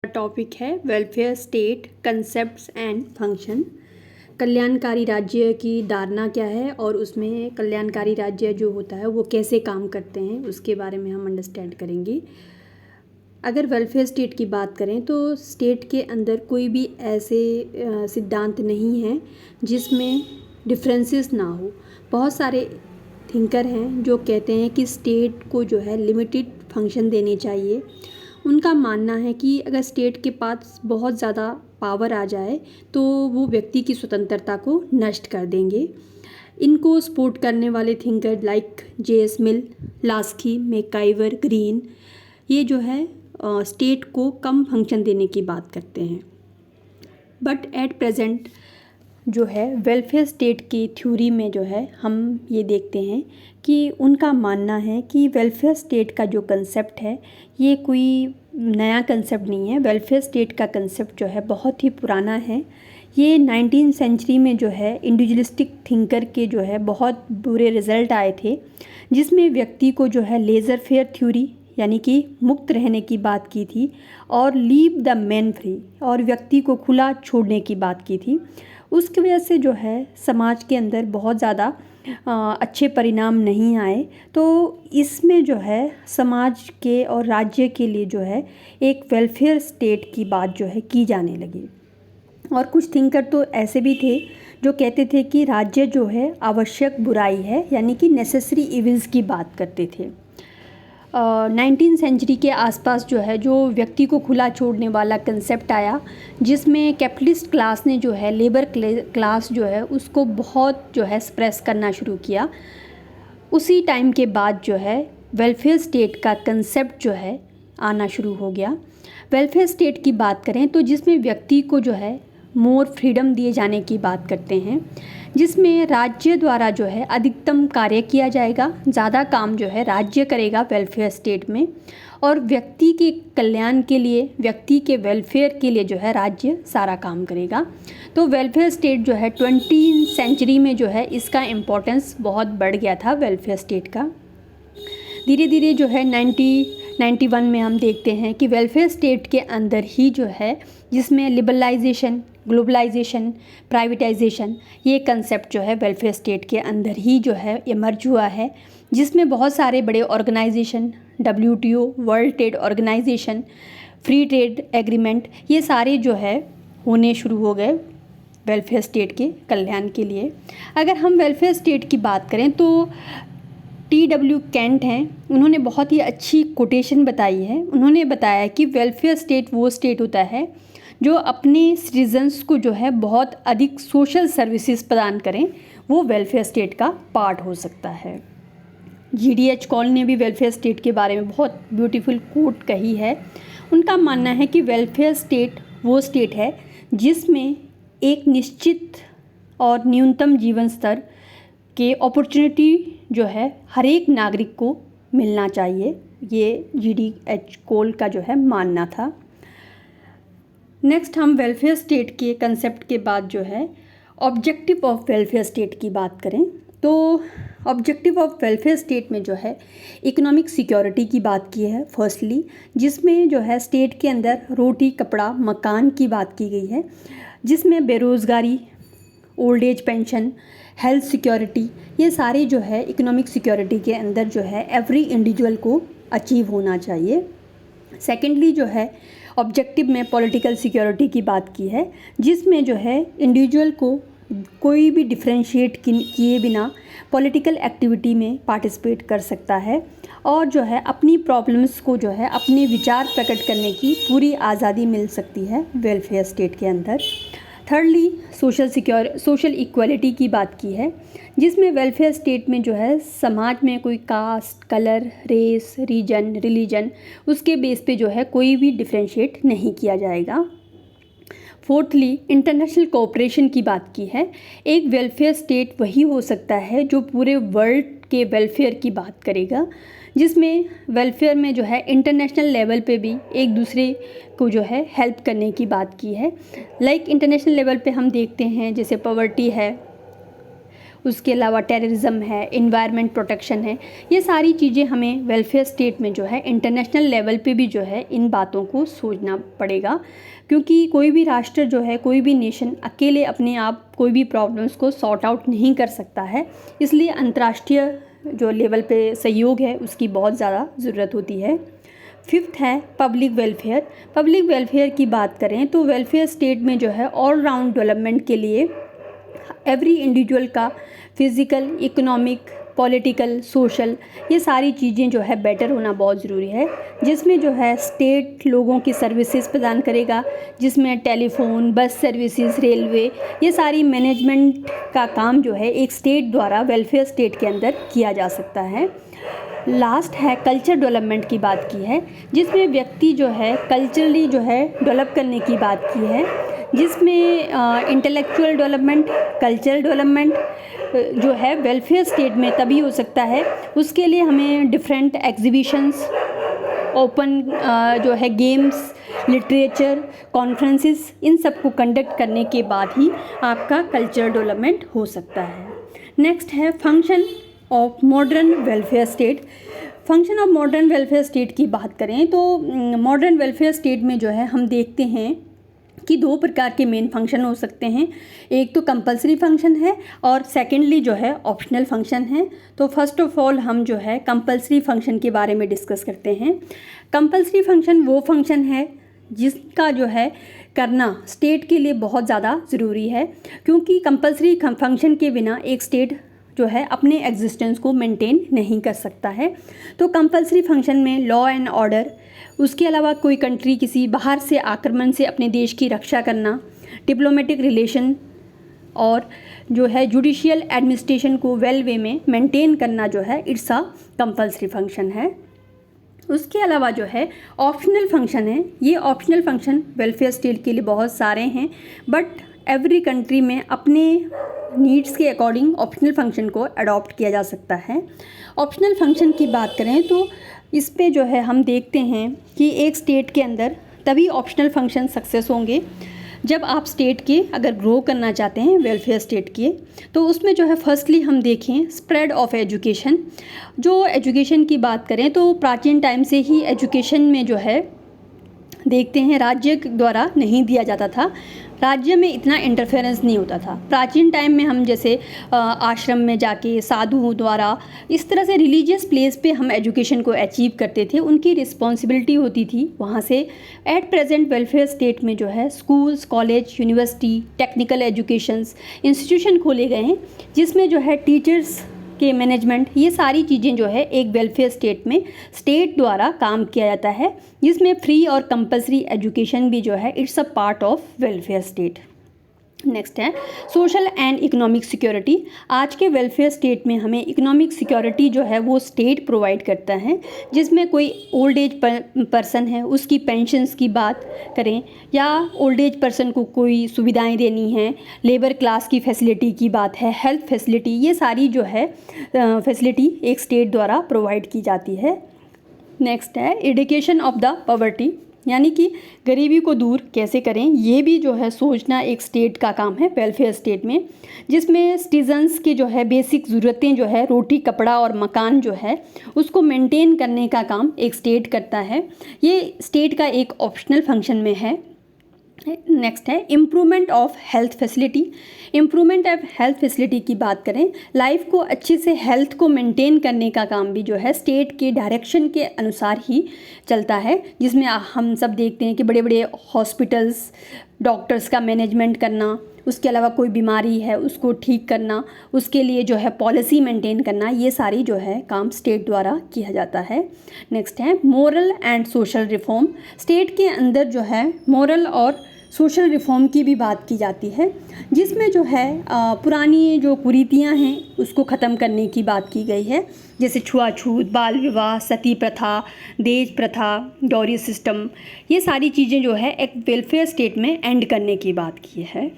Topic है welfare state concepts and function. कल्याणकारी राज्य की धारणा क्या है और उसमें कल्याणकारी राज्य जो होता है वो कैसे काम करते हैं उसके बारे में हम अंडरस्टैंड करेंगे। अगर वेलफेयर स्टेट की बात करें तो स्टेट के अंदर कोई भी ऐसे सिद्धांत नहीं हैं जिसमें डिफरेंसेस ना हो। बहुत सारे थिंकर हैं जो कहते हैं कि स्टेट को जो है लिमिटेड फंक्शन देने चाहिए। उनका मानना है कि अगर स्टेट के पास बहुत ज़्यादा पावर आ जाए तो वो व्यक्ति की स्वतंत्रता को नष्ट कर देंगे। इनको सपोर्ट करने वाले थिंकर लाइक जे.एस. मिल, लास्की, मैकाइवर, ग्रीन ये जो है स्टेट को कम फंक्शन देने की बात करते हैं। बट एट प्रेजेंट जो है वेलफेयर स्टेट की थ्योरी में जो है हम ये देखते हैं कि उनका मानना है कि वेलफेयर स्टेट का जो कंसेप्ट है ये कोई नया कंसेप्ट नहीं है। वेलफेयर स्टेट का कंसेप्ट जो है बहुत ही पुराना है। ये 19वीं सेंचुरी में जो है इंडिविजुअलिस्टिक थिंकर के जो है बहुत बुरे रिजल्ट आए थे, जिसमें व्यक्ति को जो है लेज़र फेयर थ्योरी यानी कि मुक्त रहने की बात की थी और लीव द मैन फ्री और व्यक्ति को खुला छोड़ने की बात की थी। उसकी वजह से जो है समाज के अंदर बहुत ज़्यादा अच्छे परिणाम नहीं आए। तो इसमें जो है समाज के और राज्य के लिए जो है एक वेलफेयर स्टेट की बात जो है की जाने लगी। और कुछ थिंकर तो ऐसे भी थे जो कहते थे कि राज्य जो है आवश्यक बुराई है यानी कि नेसेसरी इविल्स की बात करते थे। 19वीं सेंचुरी के आसपास जो है जो व्यक्ति को खुला छोड़ने वाला कंसेप्ट आया, जिसमें कैपिटलिस्ट क्लास ने जो है लेबर क्लास जो है उसको बहुत जो है सप्रेस करना शुरू किया। उसी टाइम के बाद जो है वेलफेयर स्टेट का कंसेप्ट जो है आना शुरू हो गया। वेलफेयर स्टेट की बात करें तो जिसमें व्यक्ति को जो है मोर फ्रीडम दिए जाने की बात करते हैं, जिसमें राज्य द्वारा जो है अधिकतम कार्य किया जाएगा, ज़्यादा काम जो है राज्य करेगा वेलफेयर स्टेट में, और व्यक्ति के कल्याण के लिए, व्यक्ति के वेलफेयर के लिए जो है राज्य सारा काम करेगा। तो वेलफेयर स्टेट जो है 20वीं सेंचुरी में जो है इसका इम्पोर्टेंस बहुत बढ़ गया था वेलफेयर स्टेट का। धीरे धीरे जो है 1991 में हम देखते हैं कि वेलफेयर स्टेट के अंदर ही जो है जिसमें लिबरलाइजेशन, ग्लोबलाइजेशन, प्राइवेटाइजेशन ये कंसेप्ट जो है वेलफेयर स्टेट के अंदर ही जो है इमर्ज हुआ है, जिसमें बहुत सारे बड़े organisation, WTO, world trade organisation, free trade agreement ये सारे जो है होने शुरू हो गए वेलफेयर स्टेट के कल्याण के लिए। अगर हम वेलफेयर स्टेट की बात करें तो T.W. कैंट हैं, उन्होंने बहुत ही अच्छी कोटेशन बताई है। उन्होंने बताया कि वेलफेयर स्टेट वो स्टेट होता है जो अपने सिटीजन्स को जो है बहुत अधिक सोशल सर्विसेज प्रदान करें, वो वेलफेयर स्टेट का पार्ट हो सकता है। G.D.H. कॉल ने भी वेलफेयर स्टेट के बारे में बहुत ब्यूटीफुल कोट कही है। उनका मानना है कि वेलफेयर स्टेट वो स्टेट है जिसमें एक निश्चित और न्यूनतम जीवन स्तर के अपॉर्चुनिटी जो है हर एक नागरिक को मिलना चाहिए। ये G.D.H. कॉल का जो है मानना था। नेक्स्ट हम वेलफेयर स्टेट के कंसेप्ट के बाद जो है ऑब्जेक्टिव ऑफ वेलफेयर स्टेट की बात करें तो ऑब्जेक्टिव ऑफ वेलफेयर स्टेट में जो है इकोनॉमिक सिक्योरिटी की बात की है फर्स्टली, जिसमें जो है स्टेट के अंदर रोटी, कपड़ा, मकान की बात की गई है, जिसमें बेरोज़गारी, old age pension, health security ये सारे जो है इकोनॉमिक सिक्योरिटी के अंदर जो है एवरी इंडिविजुअल को अचीव होना चाहिए। सेकेंडली जो है ऑब्जेक्टिव में पॉलिटिकल सिक्योरिटी की बात की है, जिसमें जो है इंडिविजुअल को कोई भी डिफ्रेंशिएट किए बिना पॉलिटिकल एक्टिविटी में पार्टिसिपेट कर सकता है और जो है अपनी प्रॉब्लम्स को जो है अपने विचार प्रकट करने की पूरी आज़ादी मिल सकती है वेलफेयर स्टेट के अंदर। थर्डली सोशल इक्वालिटी की बात की है, जिसमें वेलफेयर स्टेट में जो है समाज में कोई caste, colour, race, region, religion उसके बेस पे जो है कोई भी डिफ्रेंशिएट नहीं किया जाएगा। फोर्थली इंटरनेशनल कोऑपरेशन की बात की है। एक वेलफेयर स्टेट वही हो सकता है जो पूरे वर्ल्ड के वेलफेयर की बात करेगा, जिसमें वेलफेयर में जो है इंटरनेशनल लेवल पे भी एक दूसरे को जो है हेल्प करने की बात की है। लाइक इंटरनेशनल लेवल पे हम देखते हैं जैसे पॉवर्टी है, उसके अलावा टेररिज्म है, इन्वायरमेंट प्रोटेक्शन है, ये सारी चीज़ें हमें वेलफेयर स्टेट में जो है इंटरनेशनल लेवल पे भी जो है इन बातों को सोचना पड़ेगा, क्योंकि कोई भी राष्ट्र जो है, कोई भी नेशन अकेले अपने आप कोई भी प्रॉब्लम्स को सॉर्ट आउट नहीं कर सकता है। इसलिए अंतर्राष्ट्रीय जो लेवल पे सहयोग है उसकी बहुत ज़्यादा ज़रूरत होती है। फिफ्थ है पब्लिक वेलफेयर। पब्लिक वेलफेयर की बात करें तो वेलफेयर स्टेट में जो है ऑल राउंड डेवलपमेंट के लिए एवरी इंडिविजुअल का फिज़िकल, इकोनॉमिक, पॉलिटिकल, सोशल, ये सारी चीज़ें जो है बेटर होना बहुत ज़रूरी है, जिसमें जो है स्टेट लोगों की सर्विसेज प्रदान करेगा, जिसमें टेलीफोन, बस सर्विसेज, रेलवे, ये सारी मैनेजमेंट का काम जो है एक स्टेट द्वारा वेलफेयर स्टेट के अंदर किया जा सकता है। लास्ट है कल्चर डेवलपमेंट की बात की है, जिसमें व्यक्ति जो है कल्चरली जो है डेवलप करने की बात की है, जिसमें इंटेलेक्चुअल डेवलपमेंट, कल्चरल डेवलपमेंट जो है वेलफेयर स्टेट में तभी हो सकता है। उसके लिए हमें डिफरेंट एग्जीबिशंस, ओपन जो है गेम्स, लिटरेचर, कॉन्फ्रेंसेस, इन सब को कंडक्ट करने के बाद ही आपका कल्चर डेवलपमेंट हो सकता है। नेक्स्ट है function of modern welfare state. Function of modern welfare state की बात करें तो मॉडर्न वेलफेयर स्टेट में जो है हम देखते हैं कि दो प्रकार के मेन फंक्शन हो सकते हैं। एक तो कंपलसरी फंक्शन है और सेकेंडली जो है ऑप्शनल फंक्शन है। तो फर्स्ट ऑफ ऑल हम जो है कंपलसरी फंक्शन के बारे में डिस्कस करते हैं। कंपलसरी फंक्शन वो फंक्शन है जिसका जो है करना स्टेट के लिए बहुत ज़्यादा ज़रूरी है, क्योंकि कंपलसरी फंक्शन के बिना एक स्टेट जो है अपने एग्जिस्टेंस को मेंटेन नहीं कर सकता है। तो कंपलसरी फंक्शन में लॉ एंड ऑर्डर, उसके अलावा कोई कंट्री किसी बाहर से आक्रमण से अपने देश की रक्षा करना, डिप्लोमेटिक रिलेशन और जो है जुडिशियल एडमिनिस्ट्रेशन को वेल वे में मेंटेन करना जो है इट्स अ कंपलसरी फंक्शन है। उसके अलावा जो है ऑप्शनल फंक्शन है। ये ऑप्शनल फंक्शन वेलफेयर स्टेट के लिए बहुत सारे हैं, बट एवरी कंट्री में अपने नीड्स के अकॉर्डिंग ऑप्शनल फंक्शन को अडॉप्ट किया जा सकता है। ऑप्शनल फंक्शन की बात करें तो इस पे जो है हम देखते हैं कि एक स्टेट के अंदर तभी ऑप्शनल फंक्शन सक्सेस होंगे जब आप स्टेट के अगर ग्रो करना चाहते हैं वेलफेयर स्टेट के, तो उसमें जो है फर्स्टली हम देखें स्प्रेड ऑफ एजुकेशन। जो एजुकेशन की बात करें तो प्राचीन टाइम से ही एजुकेशन में जो है देखते हैं राज्य द्वारा नहीं दिया जाता था, राज्य में इतना इंटरफेरेंस नहीं होता था। प्राचीन टाइम में हम जैसे आश्रम में जाके साधुओं द्वारा इस तरह से रिलीजियस प्लेस पे हम एजुकेशन को अचीव करते थे, उनकी रिस्पॉन्सिबिलिटी होती थी वहाँ से। एट प्रेजेंट वेलफेयर स्टेट में जो है schools, college, university, technical educations institution खोले गए हैं, जिसमें जो है टीचर्स के मैनेजमेंट, ये सारी चीज़ें जो है एक वेलफेयर स्टेट में स्टेट द्वारा काम किया जाता है, जिसमें फ्री और कंपलसरी एजुकेशन भी जो है it's a part of welfare state. Next है सोशल एंड इकोनॉमिक सिक्योरिटी। आज के वेलफेयर स्टेट में हमें इकोनॉमिक सिक्योरिटी जो है वो स्टेट प्रोवाइड करता है, जिसमें कोई ओल्ड एज पर्सन है उसकी पेंशन्स की बात करें या ओल्ड एज पर्सन को कोई सुविधाएं देनी है, लेबर क्लास की फैसिलिटी की बात है, हेल्थ फैसिलिटी, ये सारी जो है फैसिलिटी एक स्टेट द्वारा प्रोवाइड की जाती है। नेक्स्ट है एडिकेशन ऑफ द पॉवर्टी, यानी कि गरीबी को दूर कैसे करें, ये भी जो है सोचना एक स्टेट का काम है वेलफेयर स्टेट में, जिसमें सिटीजन्स के जो है बेसिक ज़रूरतें जो है रोटी, कपड़ा और मकान जो है उसको मेंटेन करने का काम एक स्टेट करता है। ये स्टेट का एक ऑप्शनल फंक्शन में है। नेक्स्ट है improvement of health facility. Improvement of health facility की बात करें, लाइफ को अच्छे से हेल्थ को मेंटेन करने का काम भी जो है स्टेट के डायरेक्शन के अनुसार ही चलता है, जिसमें हम सब देखते हैं कि बड़े बड़े हॉस्पिटल्स, डॉक्टर्स का मैनेजमेंट करना, उसके अलावा कोई बीमारी है उसको ठीक करना, उसके लिए जो है पॉलिसी मेंटेन करना, ये सारी जो है काम स्टेट द्वारा किया जाता है। नेक्स्ट है moral and social reform. State के अंदर जो है मोरल और सोशल रिफॉर्म की भी बात की जाती है, जिसमें जो है पुरानी जो कुरीतियाँ हैं उसको ख़त्म करने की बात की गई है, जैसे छुआछूत, बाल विवाह, सती प्रथा, दहेज प्रथा, डॉरी सिस्टम, ये सारी चीज़ें जो है एक वेलफेयर स्टेट में एंड करने की बात की है।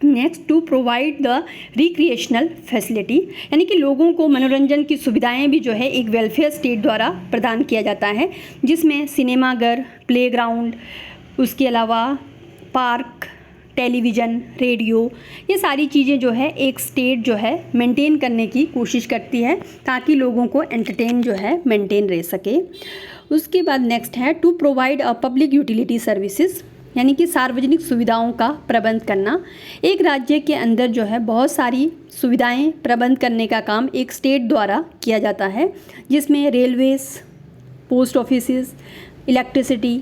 Next to provide the recreational facility, यानी कि लोगों को मनोरंजन की सुविधाएं भी जो है एक वेलफेयर स्टेट द्वारा प्रदान किया जाता है, जिसमें सिनेमाघर, प्लेग्राउंड, उसके अलावा पार्क, टेलीविज़न, रेडियो, ये सारी चीज़ें जो है एक स्टेट जो है मेंटेन करने की कोशिश करती है ताकि लोगों को एंटरटेन जो है मेंटेन रह सके। उसके बाद नेक्स्ट है to provide a public utility services, यानी कि सार्वजनिक सुविधाओं का प्रबंध करना। एक राज्य के अंदर जो है बहुत सारी सुविधाएं प्रबंध करने का काम एक स्टेट द्वारा किया जाता है, जिसमें railways, post offices, electricity,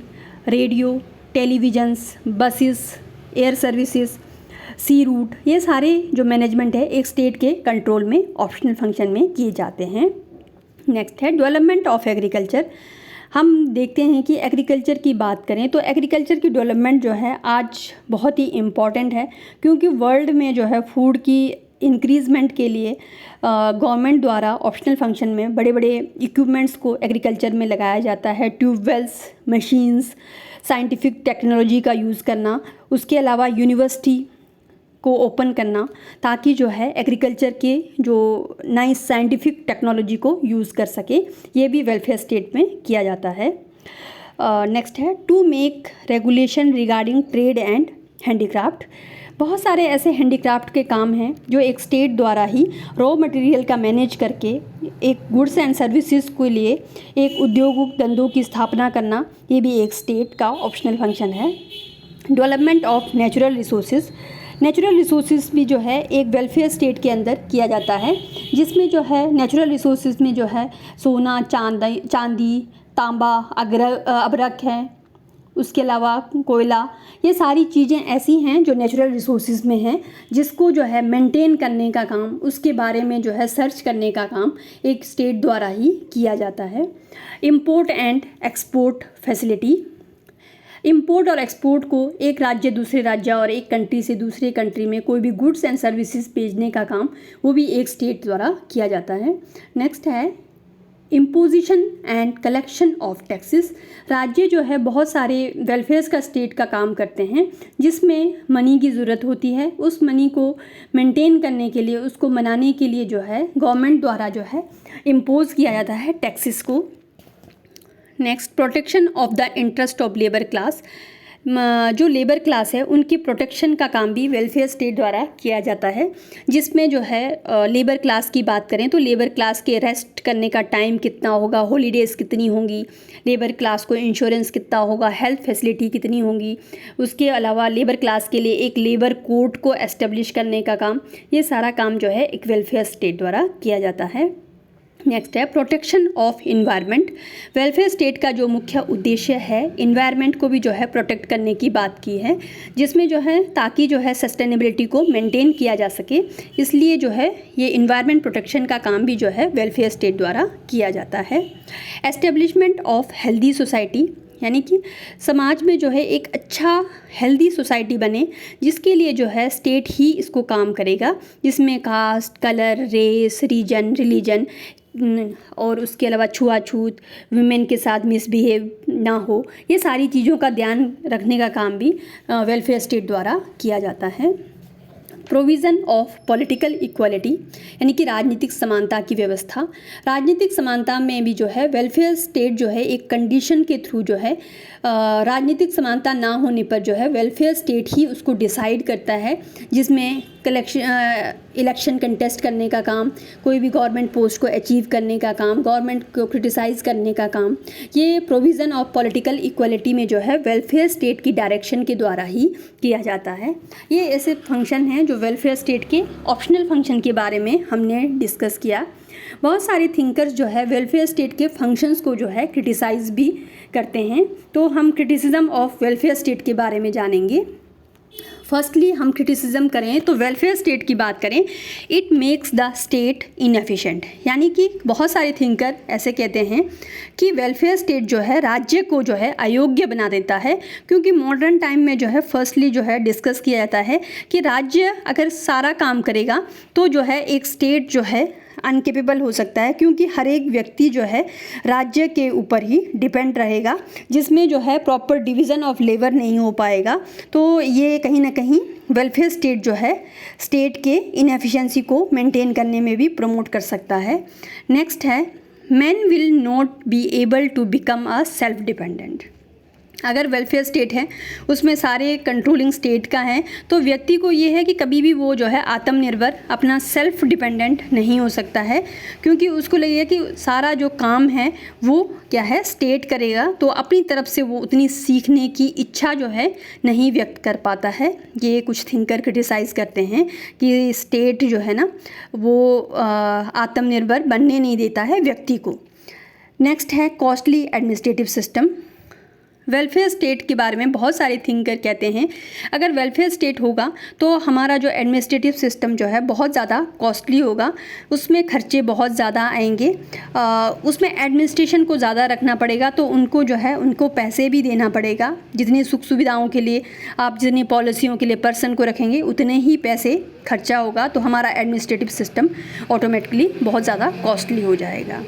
radio, televisions, buses, air services, sea route, ये सारे जो मैनेजमेंट है एक स्टेट के कंट्रोल में ऑप्शनल फंक्शन में किए जाते हैं। नेक्स्ट है डेवलपमेंट ऑफ एग्रीकल्चर। हम देखते हैं कि एग्रीकल्चर की बात करें तो एग्रीकल्चर की डेवलपमेंट जो है आज बहुत ही इम्पॉर्टेंट है, क्योंकि वर्ल्ड में जो है फूड की इंक्रीजमेंट के लिए गवर्नमेंट द्वारा ऑप्शनल फंक्शन में बड़े बड़े इक्विपमेंट्स को एग्रीकल्चर में लगाया जाता है। ट्यूबवेल्स, मशीन्स, साइंटिफिक टेक्नोलॉजी का यूज़ करना, उसके अलावा यूनिवर्सिटी को ओपन करना ताकि जो है एग्रीकल्चर के जो नई साइंटिफिक टेक्नोलॉजी को यूज़ कर सके, ये भी वेलफेयर स्टेट में किया जाता है। नेक्स्ट है to make regulation regarding trade and handicraft. बहुत सारे ऐसे हैंडीक्राफ्ट के काम हैं जो एक स्टेट द्वारा ही रॉ मटेरियल का मैनेज करके एक गुड्स एंड सर्विसेज के लिए एक उद्योग धंधों की स्थापना करना, ये भी एक स्टेट का ऑप्शनल फंक्शन है। Development of natural resources. Natural resources भी जो है एक वेलफेयर स्टेट के अंदर किया जाता है, जिसमें जो है नेचुरल रिसोर्सेज में जो है सोना, चांदी, तांबा, अभ्रक है, उसके अलावा कोयला, ये सारी चीज़ें ऐसी हैं जो नेचुरल रिसोर्सेज में हैं, जिसको जो है मेंटेन करने का काम, उसके बारे में जो है सर्च करने का काम एक स्टेट द्वारा ही किया जाता है। Import and export facility. Import और एक्सपोर्ट को एक राज्य दूसरे राज्य और एक कंट्री से दूसरे कंट्री में कोई भी गुड्स एंड सर्विसेज भेजने का काम वो भी एक स्टेट द्वारा किया जाता है। नेक्स्ट है imposition and collection of taxes. राज्य जो है बहुत सारे वेलफेयर्स का स्टेट का काम करते हैं, जिसमें मनी की ज़रूरत होती है। उस मनी को मेंटेन करने के लिए, उसको मनाने के लिए जो है गवर्नमेंट द्वारा जो है इम्पोज किया जाता है टैक्सेस को। Next protection of the interest of labour class. जो लेबर क्लास है उनकी प्रोटेक्शन का काम भी वेलफेयर स्टेट द्वारा किया जाता है, जिसमें जो है लेबर क्लास की बात करें तो लेबर क्लास के रेस्ट करने का टाइम कितना होगा, हॉलीडेज़ कितनी होंगी, लेबर क्लास को इंश्योरेंस कितना होगा, हेल्थ फैसिलिटी कितनी होंगी, उसके अलावा लेबर क्लास के लिए एक लेबर कोर्ट को एस्टेब्लिश करने का काम, ये सारा काम जो है एक वेलफेयर स्टेट द्वारा किया जाता है। नेक्स्ट है protection of environment. Welfare state का जो मुख्य उद्देश्य है इन्वायरमेंट को भी जो है प्रोटेक्ट करने की बात की है, जिसमें जो है ताकि जो है सस्टेनेबिलिटी को मेंटेन किया जा सके, इसलिए जो है ये इन्वायरमेंट प्रोटेक्शन का काम भी जो है वेलफेयर स्टेट द्वारा किया जाता है। एस्टेब्लिशमेंट ऑफ हेल्दी सोसाइटी, यानी कि समाज में जो है एक अच्छा हेल्दी सोसाइटी बने, जिसके लिए जो है स्टेट ही इसको काम करेगा, जिसमें caste, colour, race, region, religion और उसके अलावा छुआछूत, वुमेन के साथ मिसबिहेव ना हो, ये सारी चीज़ों का ध्यान रखने का काम भी वेलफेयर स्टेट द्वारा किया जाता है। प्रोविज़न ऑफ पॉलिटिकल इक्वालिटी, यानी कि राजनीतिक समानता की व्यवस्था। राजनीतिक समानता में भी जो है वेलफेयर स्टेट जो है एक कंडीशन के थ्रू जो है राजनीतिक समानता ना होने पर जो है वेलफेयर स्टेट ही उसको डिसाइड करता है, जिसमें इलेक्शन कंटेस्ट करने का काम, कोई भी गवर्नमेंट पोस्ट को अचीव करने का काम, गवर्नमेंट को क्रिटिसाइज़ करने का काम, ये प्रोविज़न ऑफ पॉलिटिकल इक्वालिटी में जो है वेलफेयर स्टेट की डायरेक्शन के द्वारा ही किया जाता है। ये ऐसे फंक्शन हैं जो वेलफेयर स्टेट के ऑप्शनल फंक्शन के बारे में हमने डिस्कस किया। बहुत सारे थिंकर्स जो है वेलफेयर स्टेट के फंक्शंस को जो है क्रिटिसाइज़ भी करते हैं, तो हम क्रिटिसिज्म ऑफ वेलफेयर स्टेट के बारे में जानेंगे। फर्स्टली हम क्रिटिसिज्म करें तो वेलफेयर स्टेट की बात करें, it makes the state inefficient, यानी कि बहुत सारे थिंकर ऐसे कहते हैं कि वेलफेयर स्टेट जो है राज्य को जो है अयोग्य बना देता है, क्योंकि मॉडर्न टाइम में जो है फर्स्टली जो है डिस्कस किया जाता है कि राज्य अगर सारा काम करेगा तो जो है एक स्टेट जो है अनकेपेबल हो सकता है, क्योंकि हर एक व्यक्ति जो है राज्य के ऊपर ही डिपेंड रहेगा, जिसमें जो है प्रॉपर डिवीज़न ऑफ लेबर नहीं हो पाएगा। तो ये कहीं ना कहीं वेलफेयर स्टेट जो है स्टेट के इनएफिशिएंसी को मेंटेन करने में भी प्रमोट कर सकता है। नेक्स्ट है man will not be able to become a self dependent, अगर वेलफेयर स्टेट है उसमें सारे कंट्रोलिंग स्टेट का है, तो व्यक्ति को ये है कि कभी भी वो जो है आत्मनिर्भर, अपना सेल्फ डिपेंडेंट नहीं हो सकता है, क्योंकि उसको लगेगा कि सारा जो काम है वो क्या है स्टेट करेगा, तो अपनी तरफ से वो उतनी सीखने की इच्छा जो है नहीं व्यक्त कर पाता है। ये कुछ थिंकर क्रिटिसाइज़ करते हैं कि स्टेट जो है ना वो आत्मनिर्भर बनने नहीं देता है व्यक्ति को। नेक्स्ट है costly administrative system. Welfare state के बारे में बहुत सारे थिंकर कहते हैं अगर वेलफेयर स्टेट होगा तो हमारा जो एडमिनिस्ट्रेटिव सिस्टम जो है बहुत ज़्यादा कॉस्टली होगा, उसमें खर्चे बहुत ज़्यादा आएंगे, उसमें एडमिनिस्ट्रेशन को ज़्यादा रखना पड़ेगा, तो उनको जो है उनको पैसे भी देना पड़ेगा। जितनी सुख सुविधाओं के लिए आप जितनी पॉलिसियों के लिए पर्सन को रखेंगे उतने ही पैसे खर्चा होगा, तो हमारा एडमिनिस्ट्रेटिव सिस्टम ऑटोमेटिकली बहुत ज़्यादा कॉस्टली हो जाएगा।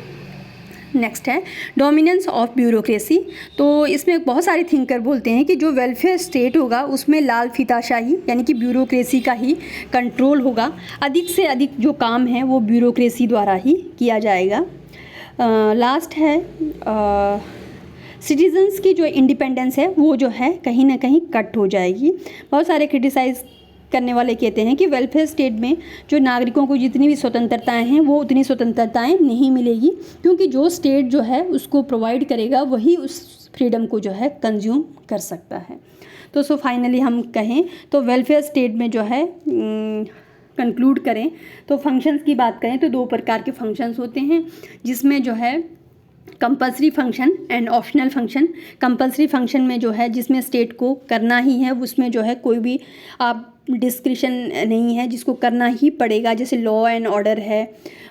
नेक्स्ट है डोमिनेंस ऑफ ब्यूरोक्रेसी। तो इसमें बहुत सारे थिंकर बोलते हैं कि जो वेलफेयर स्टेट होगा उसमें लाल फीताशाही यानी कि ब्यूरोक्रेसी का ही कंट्रोल होगा, अधिक से अधिक जो काम है वो ब्यूरोक्रेसी द्वारा ही किया जाएगा। लास्ट है सिटीजन्स की जो इंडिपेंडेंस है वो जो है कहीं ना कहीं कट हो जाएगी। बहुत सारे क्रिटिसाइज़ करने वाले कहते हैं कि वेलफेयर स्टेट में जो नागरिकों को जितनी भी स्वतंत्रताएं हैं वो उतनी स्वतंत्रताएं नहीं मिलेगी, क्योंकि जो स्टेट जो है उसको प्रोवाइड करेगा वही उस फ्रीडम को जो है कंज्यूम कर सकता है। तो फाइनली हम कहें तो वेलफेयर स्टेट में जो है कंक्लूड करें तो फंक्शंस की बात करें तो 2 प्रकार के फंक्शंस होते हैं, जिसमें जो है compulsory function and optional function. Compulsory function में जो है जिसमें स्टेट को करना ही है, उसमें जो है कोई भी आप डिस्क्रिशन नहीं है, जिसको करना ही पड़ेगा, जैसे लॉ एंड ऑर्डर है,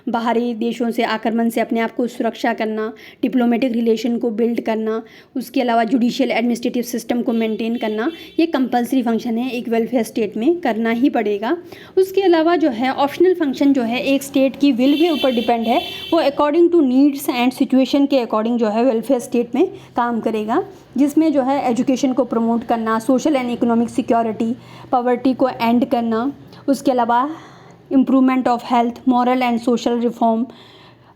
बाहरी देशों से आक्रमण से अपने आप को सुरक्षा करना, डिप्लोमेटिक रिलेशन को बिल्ड करना, उसके अलावा जुडिशियल एडमिनिस्ट्रेटिव सिस्टम को मेंटेन करना, ये कंपल्सरी फंक्शन है, एक वेलफेयर स्टेट में करना ही पड़ेगा। उसके अलावा जो है ऑप्शनल फंक्शन जो है एक स्टेट की विल के ऊपर डिपेंड है, वो according to needs and situation के अकॉर्डिंग जो है वेलफेयर स्टेट में काम करेगा, जिसमें जो है एजुकेशन को प्रमोट करना, social and economic security, poverty को एंड करना, उसके अलावा improvement of health, moral and social reform,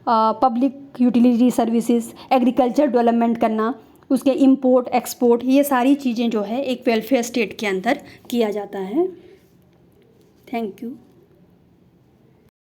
public utility services, agriculture development करना, उसके इंपोर्ट एक्सपोर्ट, ये सारी चीज़ें जो है एक वेलफेयर स्टेट के अंदर किया जाता है। Thank you.